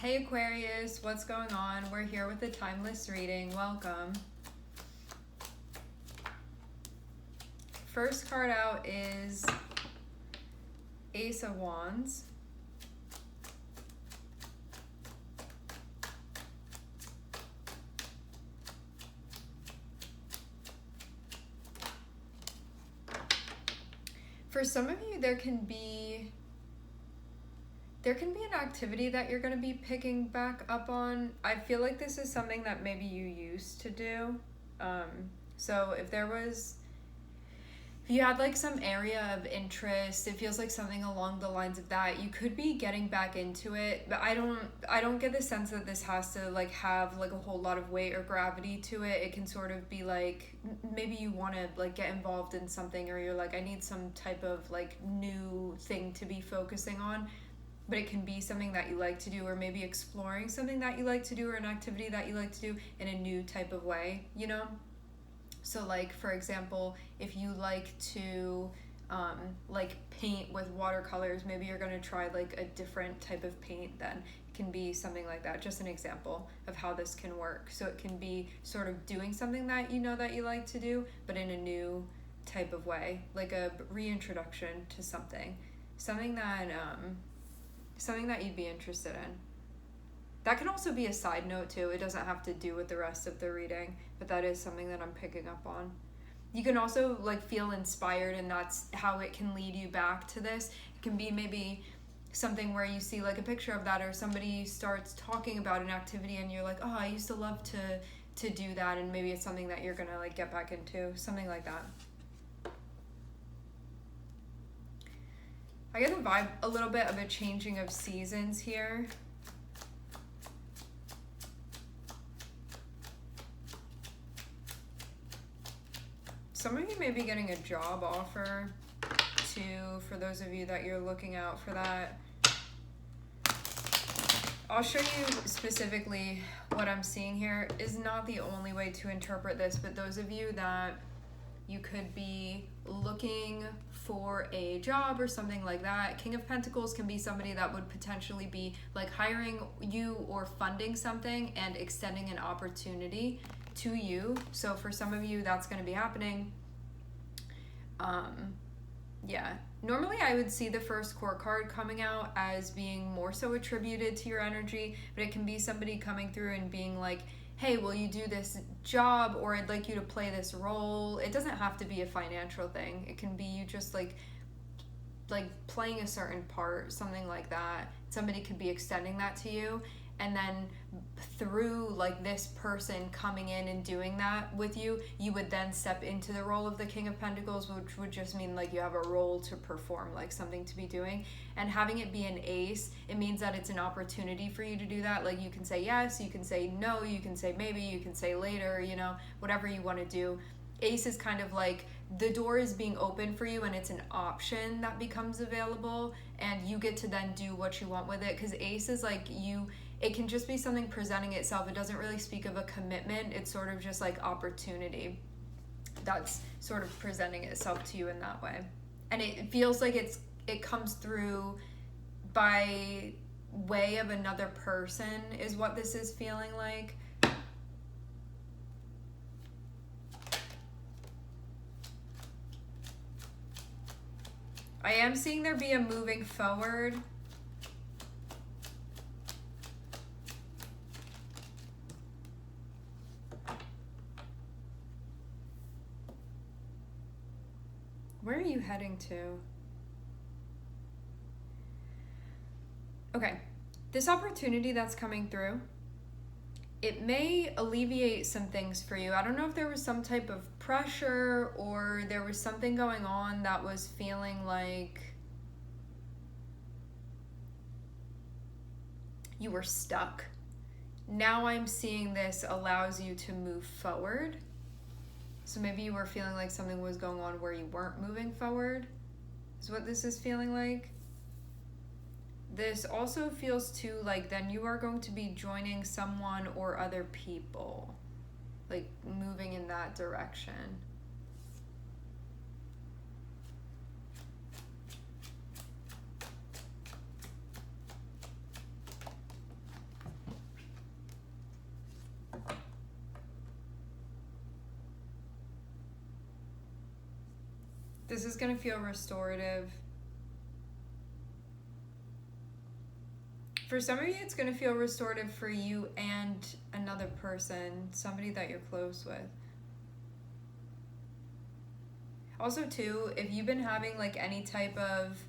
Hey Aquarius, what's going on? We're here with a timeless reading. Welcome. First card out is Ace of Wands. For some of you, there can be an activity that you're going to be picking back up on. I feel like this is something that maybe you used to do. So if you had like some area of interest, it feels like something along the lines of that, you could be getting back into it. But I don't get the sense that this has to like have like a whole lot of weight or gravity to it. It can sort of be like, maybe you want to like get involved in something, or you're like, I need some type of like new thing to be focusing on. But it can be something that you like to do, or maybe exploring something that you like to do, or an activity that you like to do in a new type of way, you know? So like, for example, if you like to like paint with watercolors, maybe you're going to try like a different type of paint then. It can be something like that. Just an example of how this can work. So it can be sort of doing something that you know that you like to do, but in a new type of way, like a reintroduction to something that you'd be interested in. That can also be a side note too. It doesn't have to do with the rest of the reading, but that is something that I'm picking up on. You can also like feel inspired, and that's how it can lead you back to this. It can be maybe something where you see like a picture of that, or somebody starts talking about an activity and you're like, oh, I used to love to do that, and maybe it's something that you're gonna like get back into, something like that. I get the vibe a little bit of a changing of seasons here. Some of you may be getting a job offer too, for those of you that you're looking out for that. I'll show you specifically what I'm seeing here. Is not the only way to interpret this, but those of you that you could be looking for a job or something like that. King of Pentacles can be somebody that would potentially be like hiring you or funding something and extending an opportunity to you. So for some of you, that's going to be happening. Yeah. Normally I would see the first court card coming out as being more so attributed to your energy, but it can be somebody coming through and being like, hey, will you do this job, or I'd like you to play this role. It doesn't have to be a financial thing. It can be you just like playing a certain part, something like that. Somebody could be extending that to you, and then through like this person coming in and doing that with you, you would then step into the role of the King of Pentacles, which would just mean like you have a role to perform, like something to be doing. And having it be an ace, it means that it's an opportunity for you to do that. Like you can say yes, you can say no, you can say maybe, you can say later, you know, whatever you want to do. Ace is kind of like the door is being open for you, and it's an option that becomes available, and you get to then do what you want with it. Because ace is like it can just be something presenting itself. It doesn't really speak of a commitment. It's sort of just like opportunity that's sort of presenting itself to you in that way. And it feels like it comes through by way of another person is what this is feeling like. I am seeing there be a moving forward. Where are you heading to? Okay, this opportunity that's coming through, it may alleviate some things for you. I don't know if there was some type of pressure, or there was something going on that was feeling like you were stuck. Now I'm seeing this allows you to move forward. So maybe you were feeling like something was going on where you weren't moving forward, is what this is feeling like. This also feels too like then you are going to be joining someone or other people, like moving in that direction. This is going to feel restorative. For some of you, it's going to feel restorative for you and another person, somebody that you're close with. Also, too, if you've been having like any type of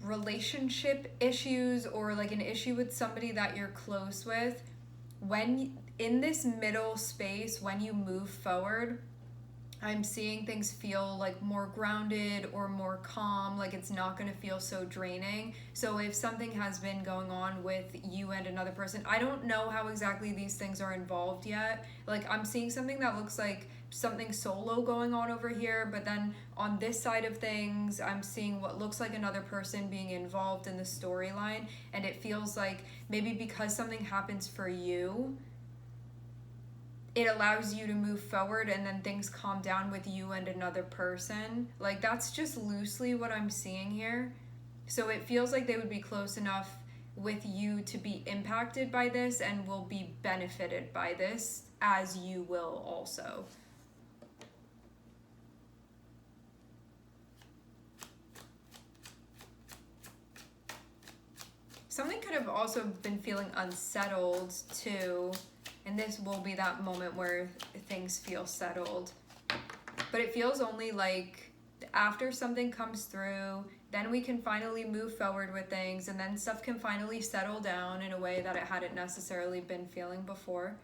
relationship issues or like an issue with somebody that you're close with, when in this middle space, when you move forward, I'm seeing things feel like more grounded or more calm, like it's not going to feel so draining. So if something has been going on with you and another person, I don't know how exactly these things are involved yet. Like I'm seeing something that looks like something solo going on over here, but then on this side of things, I'm seeing what looks like another person being involved in the storyline, and it feels like maybe because something happens for you, it allows you to move forward and then things calm down with you and another person. Like that's just loosely what I'm seeing here. So it feels like they would be close enough with you to be impacted by this and will be benefited by this, as you will also. Something could have also been feeling unsettled too. And this will be that moment where things feel settled. But it feels only like after something comes through, then we can finally move forward with things, and then stuff can finally settle down in a way that it hadn't necessarily been feeling before.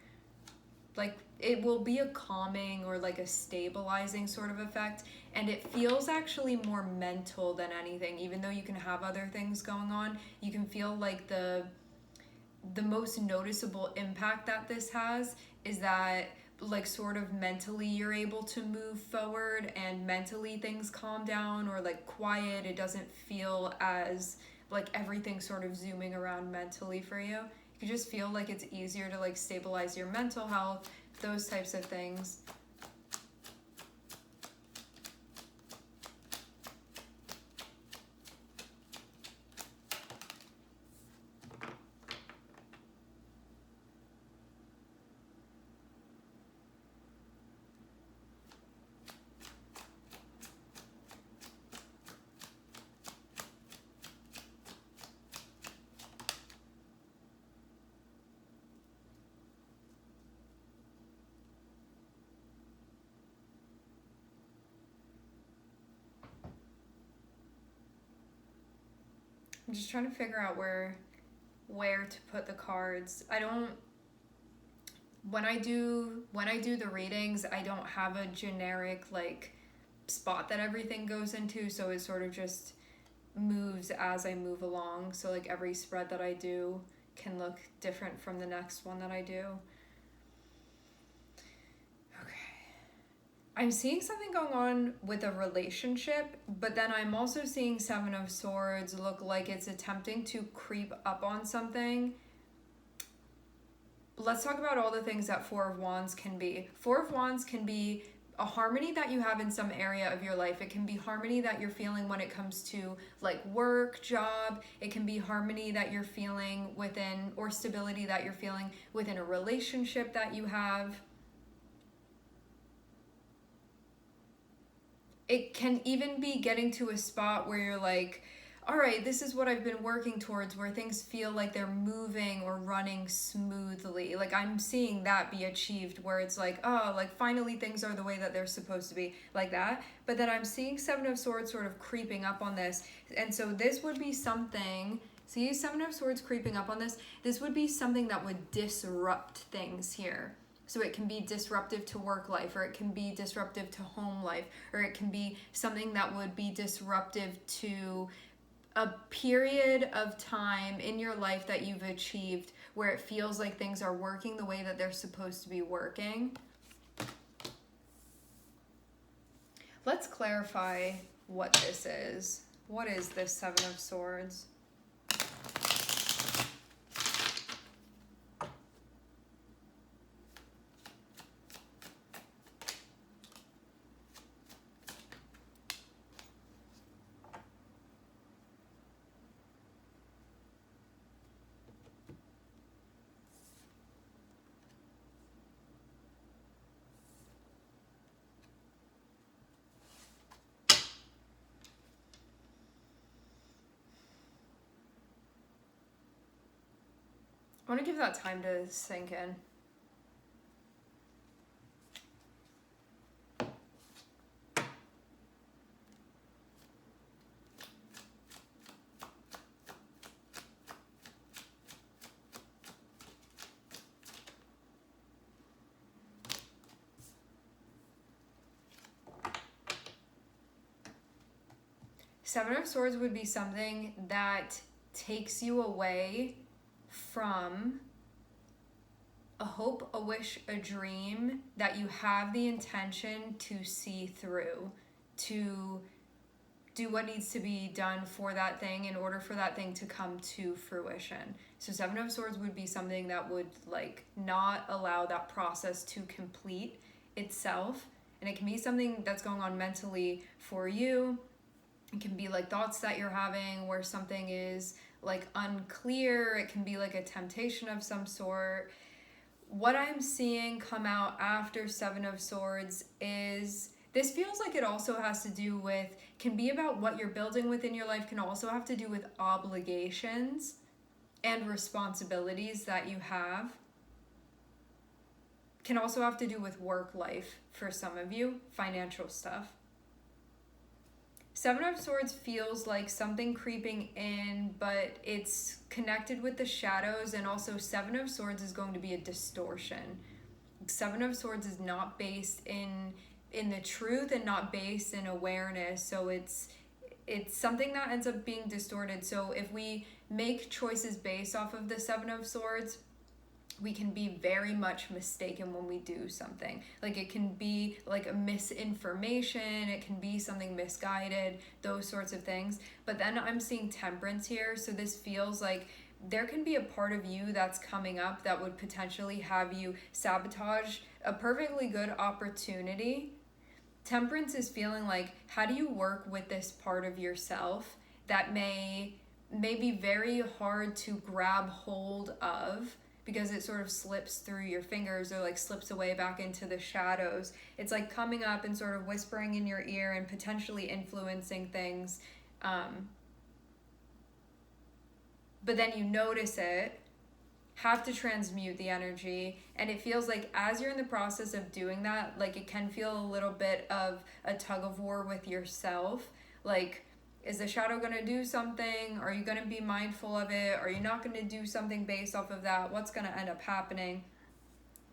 Like it will be a calming or like a stabilizing sort of effect, and it feels actually more mental than anything. Even though you can have other things going on, you can feel like the most noticeable impact that this has is that like sort of mentally you're able to move forward and mentally things calm down or like quiet. It doesn't feel as like everything sort of zooming around mentally for you. You can just feel like it's easier to like stabilize your mental health, those types of things. I'm just trying to figure out where to put the cards. I don't when I do the readings, I don't have a generic like spot that everything goes into, so it sort of just moves as I move along. So like every spread that I do can look different from the next one that I do. I'm seeing something going on with a relationship, but then I'm also seeing Seven of Swords look like it's attempting to creep up on something. Let's talk about all the things that Four of Wands can be. Four of Wands can be a harmony that you have in some area of your life. It can be harmony that you're feeling when it comes to like work, job. It can be harmony that you're feeling within, or stability that you're feeling within a relationship that you have. It can even be getting to a spot where you're like, all right, this is what I've been working towards, where things feel like they're moving or running smoothly. Like I'm seeing that be achieved, where it's like, oh, like finally things are the way that they're supposed to be, like that. But then I'm seeing Seven of Swords sort of creeping up on this. And so this would be something, see Seven of Swords creeping up on this, this would be something that would disrupt things here. So it can be disruptive to work life, or it can be disruptive to home life, or it can be something that would be disruptive to a period of time in your life that you've achieved where it feels like things are working the way that they're supposed to be working. Let's clarify what this is. What is this Seven of Swords? I want to give that time to sink in. Seven of Swords would be something that takes you away from a hope, a wish, a dream that you have the intention to see through, to do what needs to be done for that thing in order for that thing to come to fruition. So Seven of Swords would be something that would like not allow that process to complete itself. And it can be something that's going on mentally for you. It can be like thoughts that you're having where something is like unclear. It can be like a temptation of some sort. What I'm seeing come out after Seven of Swords is, this feels like it also has to do with, can be about what you're building within your life, can also have to do with obligations and responsibilities that you have. Can also have to do with work life for some of you, financial stuff. Seven of Swords feels like something creeping in, but it's connected with the shadows, and also Seven of Swords is going to be a distortion. Seven of Swords is not based in the truth and not based in awareness, so it's something that ends up being distorted. So if we make choices based off of the Seven of Swords, we can be very much mistaken when we do something. Like it can be like a misinformation, it can be something misguided, those sorts of things. But then I'm seeing Temperance here, so this feels like there can be a part of you that's coming up that would potentially have you sabotage a perfectly good opportunity. Temperance is feeling like, how do you work with this part of yourself that may be very hard to grab hold of, because it sort of slips through your fingers or like slips away back into the shadows. It's like coming up and sort of whispering in your ear and potentially influencing things. But then you notice it, have to transmute the energy, and it feels like as you're in the process of doing that, like it can feel a little bit of a tug of war with yourself. Like, is the shadow going to do something? Are you going to be mindful of it? Are you not going to do something based off of that? What's going to end up happening?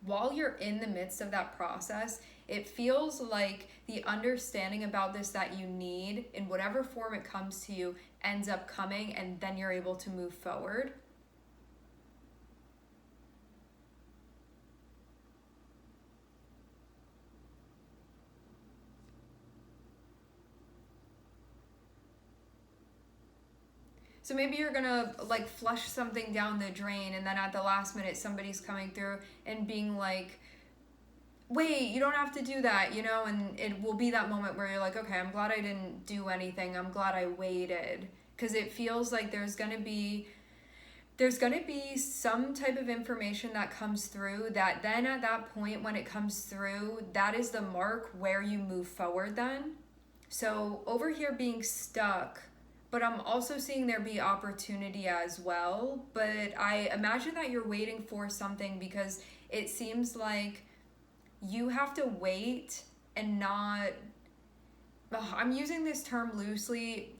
While you're in the midst of that process, it feels like the understanding about this that you need, in whatever form it comes to you, ends up coming, and then you're able to move forward. So maybe you're gonna like flush something down the drain, and then at the last minute somebody's coming through and being like, wait, you don't have to do that, you know? And it will be that moment where you're like, okay, I'm glad I didn't do anything. I'm glad I waited. Because it feels like there's gonna be some type of information that comes through that then at that point when it comes through, that is the mark where you move forward then. So over here being stuck, but I'm also seeing there be opportunity as well. But I imagine that you're waiting for something, because it seems like you have to wait and not, I'm using this term loosely.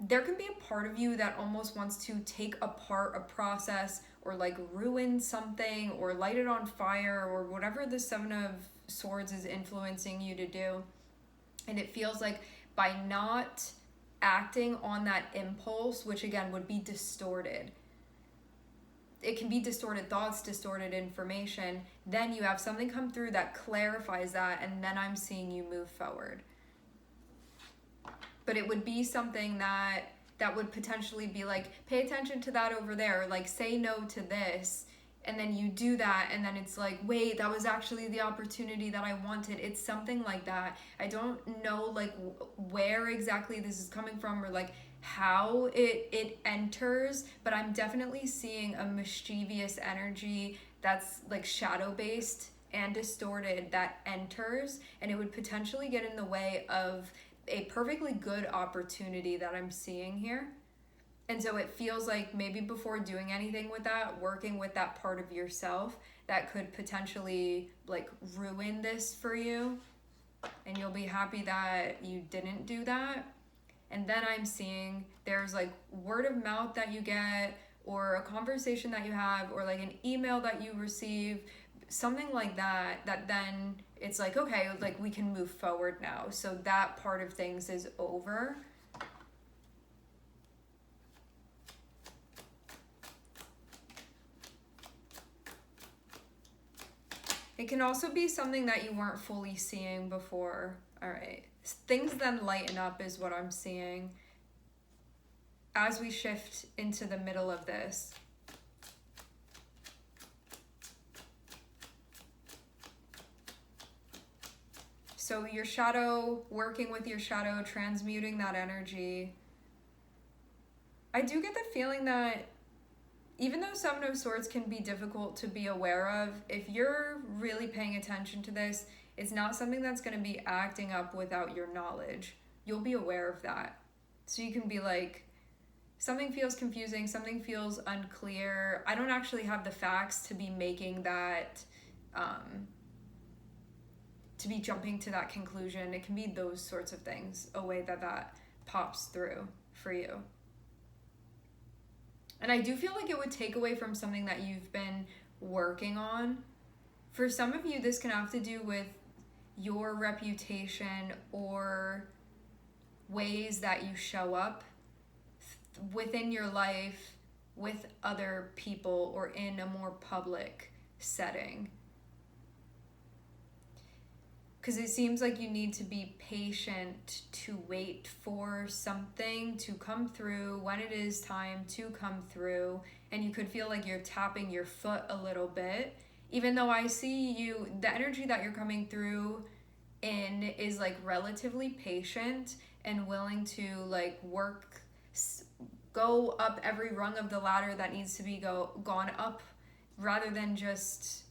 There can be a part of you that almost wants to take apart a process or like ruin something or light it on fire or whatever the Seven of Swords is influencing you to do. And it feels like by not acting on that impulse, which again would be distorted, it can be distorted thoughts, distorted information, then you have something come through that clarifies that, and then I'm seeing you move forward. But it would be something that would potentially be like, pay attention to that over there, like say no to this, and then you do that, and then it's like, wait, that was actually the opportunity that I wanted. It's something like that. I don't know like where exactly this is coming from or like how it enters, but I'm definitely seeing a mischievous energy that's like shadow based and distorted that enters, and it would potentially get in the way of a perfectly good opportunity that I'm seeing here. And so it feels like maybe before doing anything with that, working with that part of yourself that could potentially like ruin this for you. And you'll be happy that you didn't do that. And then I'm seeing there's like word of mouth that you get, or a conversation that you have, or like an email that you receive, something like that, that then it's like, okay, like we can move forward now. So that part of things is over. It can also be something that you weren't fully seeing before. All right. Things then lighten up is what I'm seeing as we shift into the middle of this. So your shadow, working with your shadow, transmuting that energy. I do get the feeling that even though Seven of Swords can be difficult to be aware of, if you're really paying attention to this, it's not something that's going to be acting up without your knowledge. You'll be aware of that. So you can be like, something feels confusing, something feels unclear. I don't actually have the facts to be making that, to be jumping to that conclusion. It can be those sorts of things, a way that pops through for you. And I do feel like it would take away from something that you've been working on. For some of you, this can have to do with your reputation or ways that you show up within your life with other people or in a more public setting. Because it seems like you need to be patient to wait for something to come through when it is time to come through. And you could feel like you're tapping your foot a little bit. Even though I see you, the energy that you're coming through in is like relatively patient and willing to like work, go up every rung of the ladder that needs to be gone up, rather than just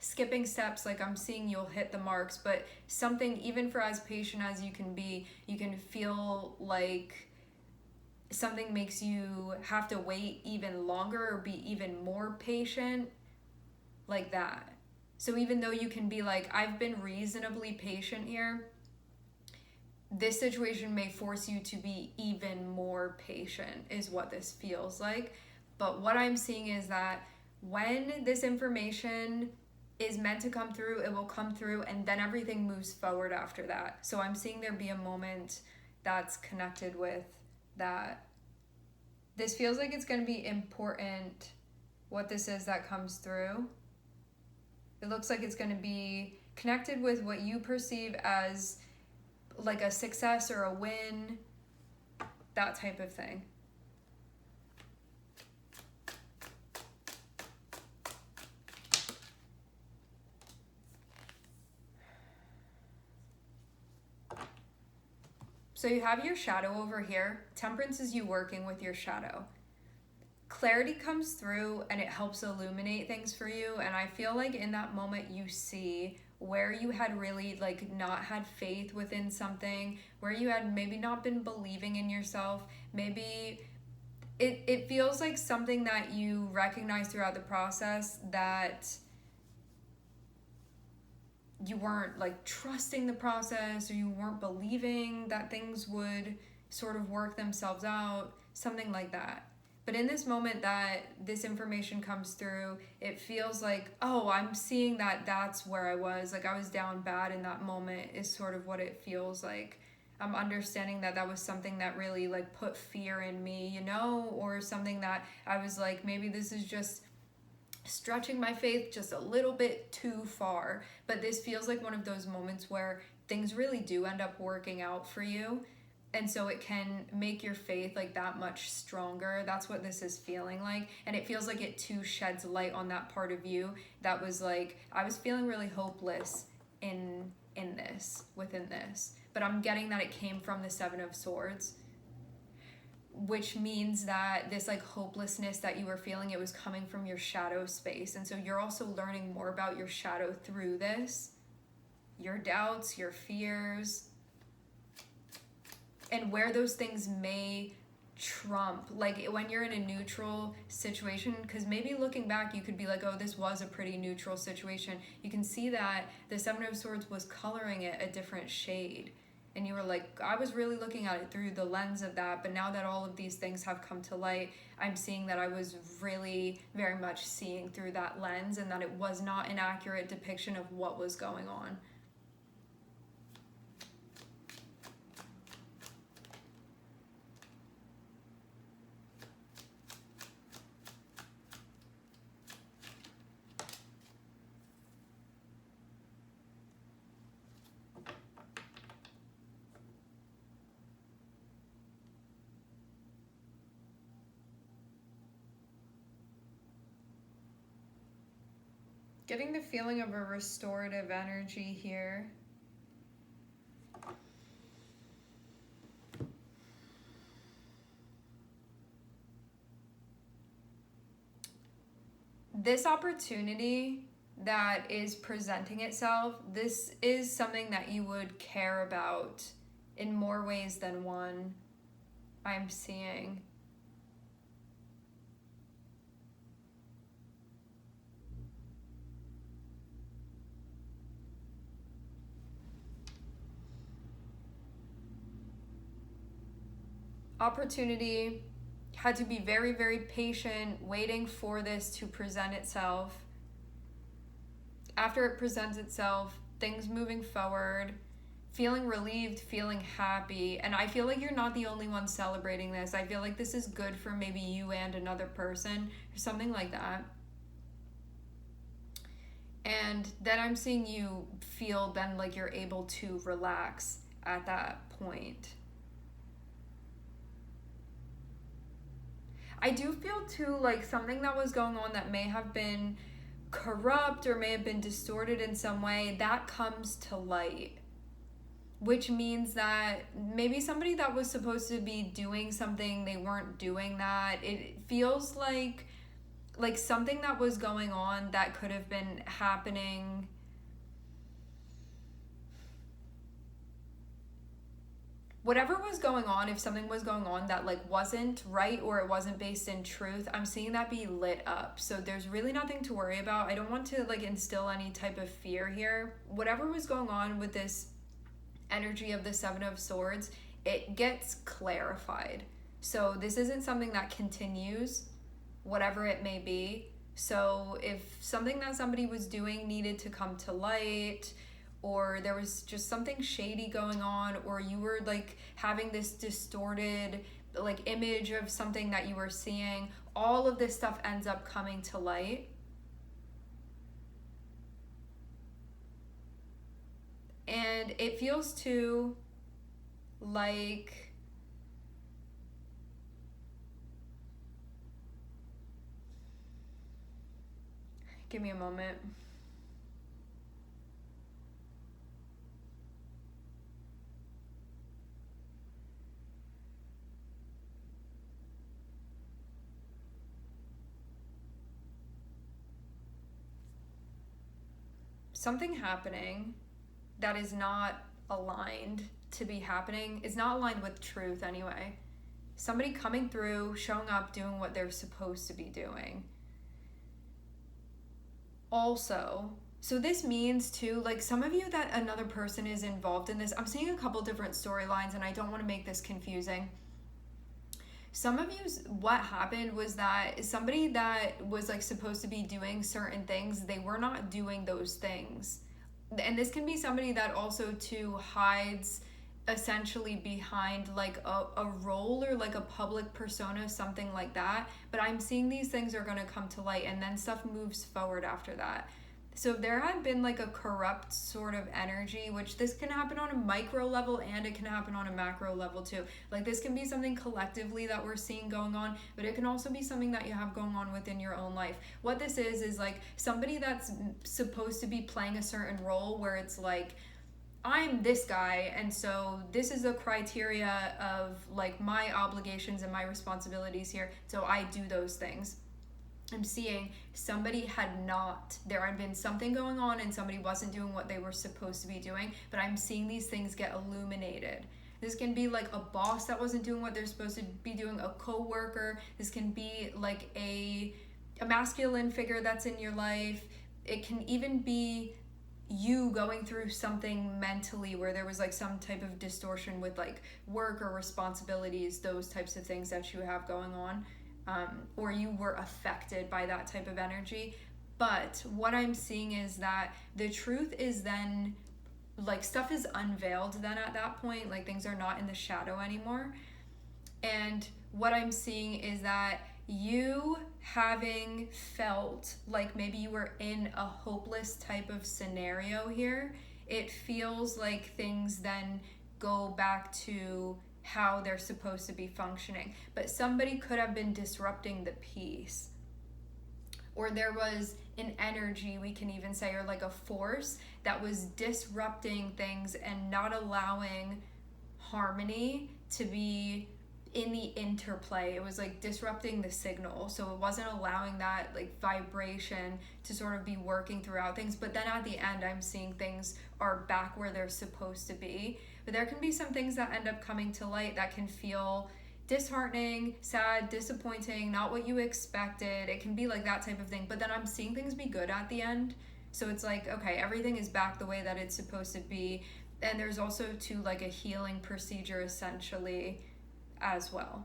skipping steps. Like I'm seeing you'll hit the marks, but something, even for as patient as you can be, you can feel like something makes you have to wait even longer or be even more patient, like that. So even though you can be like, I've been reasonably patient here, this situation may force you to be even more patient, is what this feels like. But what I'm seeing is that when this information is meant to come through, it will come through, and then everything moves forward after that. So I'm seeing there be a moment that's connected with that. This feels like it's going to be important, what this is that comes through. It looks like it's going to be connected with what you perceive as like a success or a win, that type of thing. So you have your shadow over here. Temperance is you working with your shadow. Clarity comes through and it helps illuminate things for you. And I feel like in that moment you see where you had really like not had faith within something, where you had maybe not been believing in yourself. Maybe it feels like something that you recognize throughout the process, that you weren't like trusting the process, or you weren't believing that things would sort of work themselves out, something like that. But in this moment that this information comes through, it feels like, oh, I'm seeing that that's where I was. Like I was down bad in that moment, is sort of what it feels like. I'm understanding that that was something that really like put fear in me, you know, or something that I was like, maybe this is just stretching my faith just a little bit too far. But this feels like one of those moments where things really do end up working out for you. And so it can make your faith like that much stronger. That's what this is feeling like. And it feels like it too sheds light on that part of you that was like, I was feeling really hopeless in this, within this. But I'm getting that it came from the Seven of Swords, which means that this like hopelessness that you were feeling, it was coming from your shadow space. And so you're also learning more about your shadow through this, your doubts, your fears, and where those things may trump, like when you're in a neutral situation, because maybe looking back you could be like, oh, this was a pretty neutral situation. You can see that the Seven of Swords was coloring it a different shade, and you were like, I was really looking at it through the lens of that, but now that all of these things have come to light, I'm seeing that I was really very much seeing through that lens, and that it was not an accurate depiction of what was going on. Getting the feeling of a restorative energy here. This opportunity that is presenting itself, this is something that you would care about in more ways than one, I'm seeing. Opportunity, had to be very, very patient, waiting for this to present itself. After it presents itself, things moving forward, feeling relieved, feeling happy. And I feel like you're not the only one celebrating this. I feel like this is good for maybe you and another person or something like that. And then I'm seeing you feel then like you're able to relax at that point. I do feel too like something that was going on that may have been corrupt or may have been distorted in some way, that comes to light. Which means that maybe somebody that was supposed to be doing something, they weren't doing that. It feels like something that was going on that could have been happening. Whatever was going on, if something was going on that like wasn't right or it wasn't based in truth, I'm seeing that be lit up. So there's really nothing to worry about. I don't want to like instill any type of fear here. Whatever was going on with this energy of the Seven of Swords, it gets clarified. So this isn't something that continues, whatever it may be. So if something that somebody was doing needed to come to light, or there was just something shady going on, or you were like having this distorted like image of something that you were seeing, all of this stuff ends up coming to light. And it feels too like give me a moment. Something happening that is not aligned to be happening, is not aligned with truth anyway. Somebody coming through, showing up, doing what they're supposed to be doing. Also, so this means too, like some of you that another person is involved in this, I'm seeing a couple different storylines and I don't want to make this confusing. Some of you, what happened was that somebody that was like supposed to be doing certain things, they were not doing those things. And this can be somebody that also too hides essentially behind like a role or like a public persona, something like that. But I'm seeing these things are going to come to light and then stuff moves forward after that. So there had been like a corrupt sort of energy, which this can happen on a micro level and it can happen on a macro level too. Like this can be something collectively that we're seeing going on, but it can also be something that you have going on within your own life. What this is like somebody that's supposed to be playing a certain role where it's like, I'm this guy, and so this is the criteria of like my obligations and my responsibilities here, so I do those things. I'm seeing somebody there had been something going on and somebody wasn't doing what they were supposed to be doing, but I'm seeing these things get illuminated. This can be like a boss that wasn't doing what they're supposed to be doing, a coworker. This can be like a masculine figure that's in your life. It can even be you going through something mentally where there was like some type of distortion with like work or responsibilities, those types of things that you have going on, or you were affected by that type of energy. But what I'm seeing is that the truth is then, like, stuff is unveiled then at that point, like things are not in the shadow anymore. And what I'm seeing is that you having felt like maybe you were in a hopeless type of scenario here, it feels like things then go back to how they're supposed to be functioning. But somebody could have been disrupting the peace. Or there was an energy, we can even say, or like a force that was disrupting things and not allowing harmony to be in the interplay. It was like disrupting the signal, so it wasn't allowing that like vibration to sort of be working throughout things. But then at the end, I'm seeing things are back where they're supposed to be. But there can be some things that end up coming to light that can feel disheartening, sad, disappointing, not what you expected. It can be like that type of thing. But then I'm seeing things be good at the end, so it's like, okay, everything is back the way that it's supposed to be. And there's also too like a healing procedure essentially as well.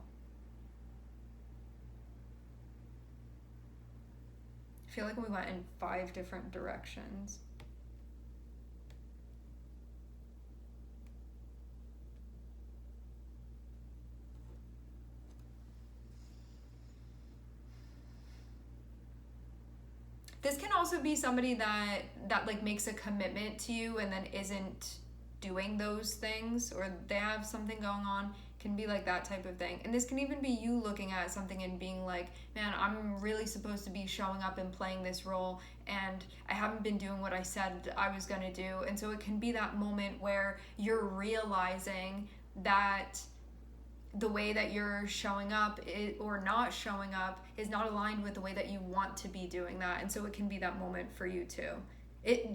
I feel like we went in 5 different directions. This can also be somebody that like makes a commitment to you and then isn't doing those things, or they have something going on. Can be like that type of thing. And this can even be you looking at something and being like, man, I'm really supposed to be showing up and playing this role, and I haven't been doing what I said I was gonna do. And so it can be that moment where you're realizing that the way that you're showing up or not showing up is not aligned with the way that you want to be doing that. And so it can be that moment for you too.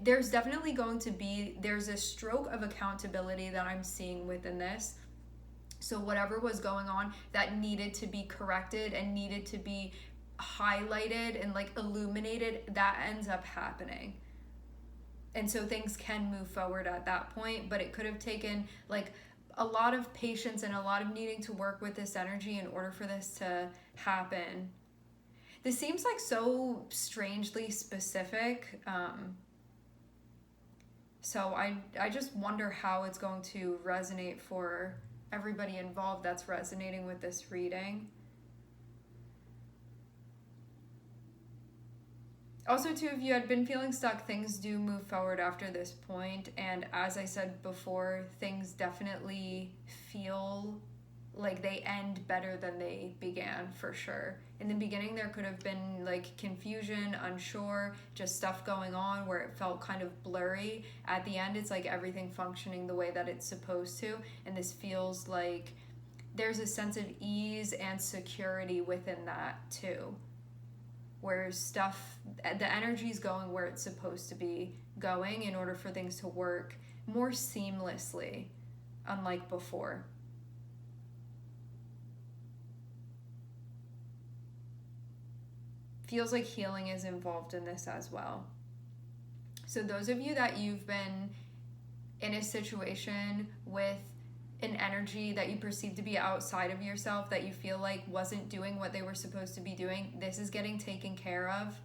There's definitely going to be, there's a stroke of accountability that I'm seeing within this. So whatever was going on that needed to be corrected and needed to be highlighted and like illuminated, that ends up happening. And so things can move forward at that point, but it could have taken like a lot of patience and a lot of needing to work with this energy in order for this to happen. This seems like so strangely specific. So I just wonder how it's going to resonate for everybody involved that's resonating with this reading. Also, too, if you had been feeling stuck, things do move forward after this point. And as I said before, things definitely feel like they end better than they began, for sure. In the beginning, there could have been like confusion, unsure, just stuff going on where it felt kind of blurry. At the end, it's like everything functioning the way that it's supposed to. And this feels like there's a sense of ease and security within that too, where stuff, the energy's going where it's supposed to be going in order for things to work more seamlessly, unlike before. Feels like healing is involved in this as well. So those of you that you've been in a situation with an energy that you perceive to be outside of yourself, that you feel like wasn't doing what they were supposed to be doing, this is getting taken care of.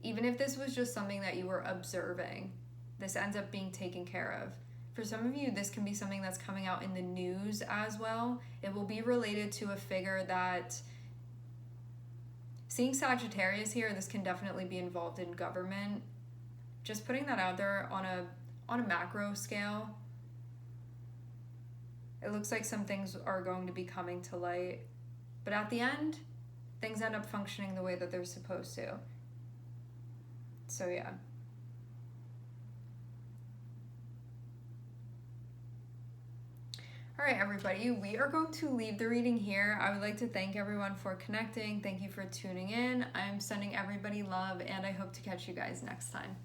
Even if this was just something that you were observing, this ends up being taken care of. For some of you, this can be something that's coming out in the news as well. It will be related to a figure that, seeing Sagittarius here, this can definitely be involved in government. Just putting that out there on a macro scale. It looks like some things are going to be coming to light. But at the end, things end up functioning the way that they're supposed to. So yeah. All right, everybody, we are going to leave the reading here. I would like to thank everyone for connecting. Thank you for tuning in. I'm sending everybody love, and I hope to catch you guys next time.